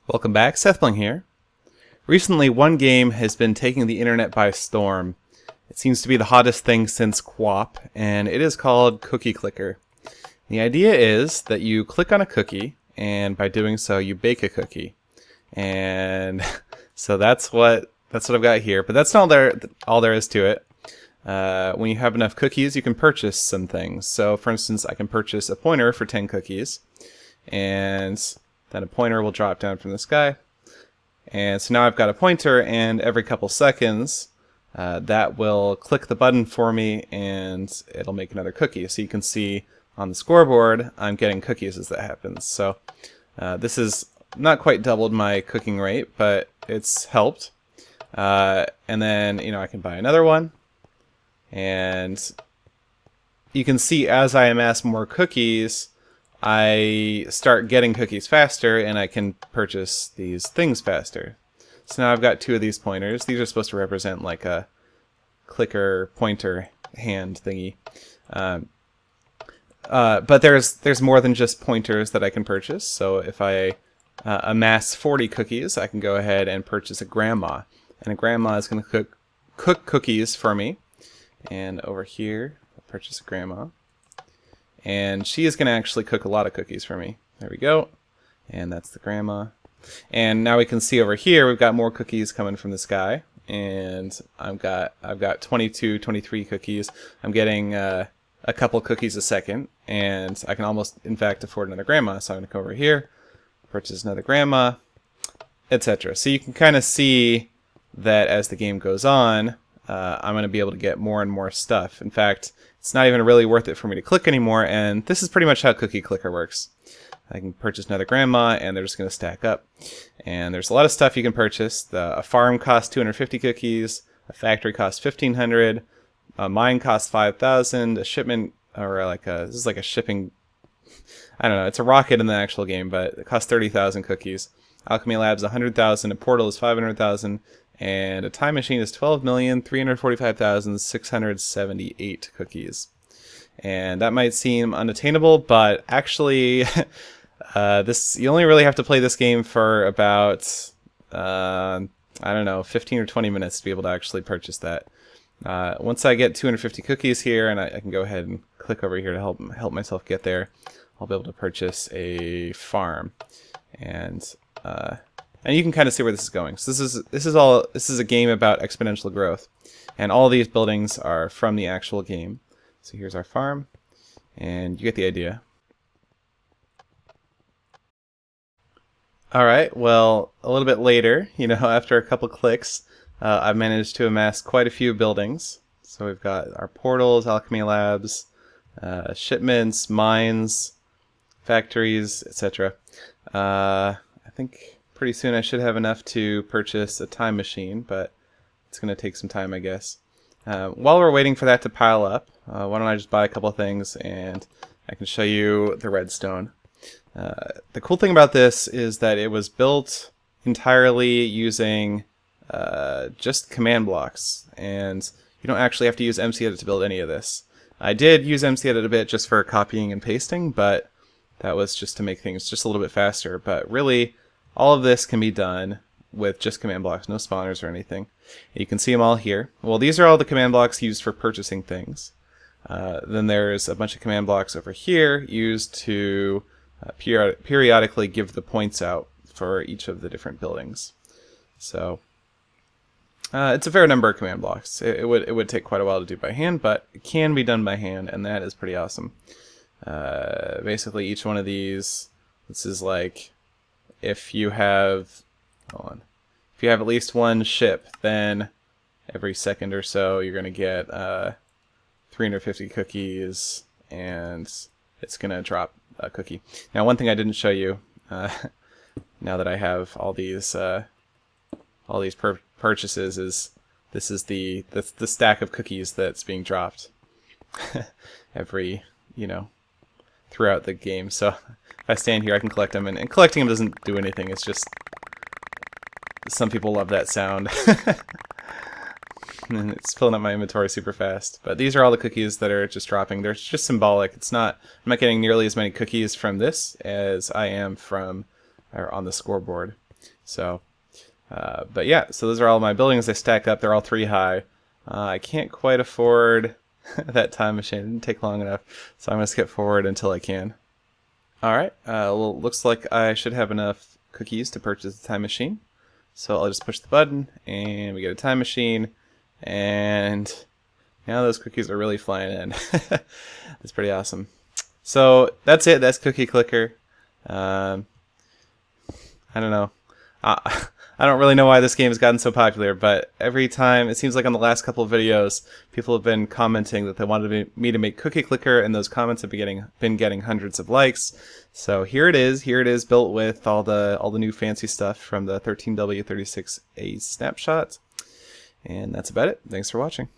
Welcome back, Sethbling here. Recently, one game has been taking the internet by storm. It seems to be the hottest thing since QWOP, and it is called Cookie Clicker. The idea is that you click on a cookie, and by doing so, you bake a cookie. And so that's what I've got here. But that's not all there is to it. When you have enough cookies, you can purchase some things. So, for instance, I can purchase a pointer for 10 cookies, and then a pointer will drop down from the sky. And so now I've got a pointer, and every couple seconds that will click the button for me and it'll make another cookie. So you can see on the scoreboard I'm getting cookies as that happens. So this has not quite doubled my cooking rate, but it's helped. And then I can buy another one, and you can see as I amass more cookies I start getting cookies faster, and I can purchase these things faster. So now I've got two of these pointers. These are supposed to represent like a clicker pointer hand thingy. But there's more than just pointers that I can purchase. So if I amass 40 cookies, I can go ahead and purchase a grandma. And a grandma is going to cook cookies for me. And over here, I'll purchase a grandma. And she is going to actually cook a lot of cookies for me. There we go. And that's the grandma. And now we can see over here we've got more cookies coming from the sky. And I've got 22, 23 cookies. I'm getting a couple cookies a second. And I can almost, in fact, afford another grandma. So I'm going to come over here, purchase another grandma, etc. So you can kind of see that as the game goes on, I'm going to be able to get more and more stuff. In fact, it's not even really worth it for me to click anymore, and this is pretty much how Cookie Clicker works. I can purchase another grandma, and they're just going to stack up. And there's a lot of stuff you can purchase. A farm costs 250 cookies, a factory costs 1,500, a mine costs 5,000, a shipment, or this is like a shipping, I don't know, it's a rocket in the actual game, but it costs 30,000 cookies. Alchemy Labs 100,000, a portal is 500,000, and a time machine is 12,345,678 cookies. And that might seem unattainable, but actually, you only really have to play this game for about, I don't know, 15 or 20 minutes to be able to actually purchase that. Once I get 250 cookies here, and I can go ahead and click over here to help myself get there, I'll be able to purchase a farm. And you can kind of see where this is going. So this is a game about exponential growth, and all these buildings are from the actual game. So here's our farm, and you get the idea. All right. Well, a little bit later, after a couple clicks, I've managed to amass quite a few buildings. So we've got our portals, alchemy labs, shipments, mines, factories, etc. I think pretty soon I should have enough to purchase a time machine, but it's going to take some time, I guess. While we're waiting for that to pile up, why don't I just buy a couple things and I can show you the redstone. The cool thing about this is that it was built entirely using just command blocks, and you don't actually have to use MCEdit to build any of this. I did use MCEdit a bit just for copying and pasting, but that was just to make things just a little bit faster. But really, all of this can be done with just command blocks, no spawners or anything. You can see them all here. Well, these are all the command blocks used for purchasing things. Then there's a bunch of command blocks over here used to periodically give the points out for each of the different buildings. So it's a fair number of command blocks. It would take quite a while to do by hand, but it can be done by hand, and that is pretty awesome. Basically, each one of these, this is like, if you have, if you have at least one ship, then every second or so you're going to get 350 cookies, and it's going to drop a cookie. Now, one thing I didn't show you, now that I have all these purchases, is this is the stack of cookies that's being dropped every, throughout the game. So if I stand here, I can collect them, and collecting them doesn't do anything. It's just, some people love that sound. And it's filling up my inventory super fast. But these are all the cookies that are just dropping. They're just symbolic. I'm not getting nearly as many cookies from this as I am from on the scoreboard. So, but yeah, so those are all my buildings. They stack up. They're all 3 high. I can't quite afford that time machine. It didn't take long enough, so I'm going to skip forward until I can. Alright, well, looks like I should have enough cookies to purchase the time machine. So I'll just push the button, and we get a time machine, and now those cookies are really flying in. That's pretty awesome. So that's it. That's Cookie Clicker. I don't know. I don't really know why this game has gotten so popular, but every time, it seems like on the last couple of videos, people have been commenting that they wanted me to make Cookie Clicker, and those comments have been getting hundreds of likes. So here it is. Here it is, built with all the new fancy stuff from the 13W36A snapshot. And that's about it. Thanks for watching.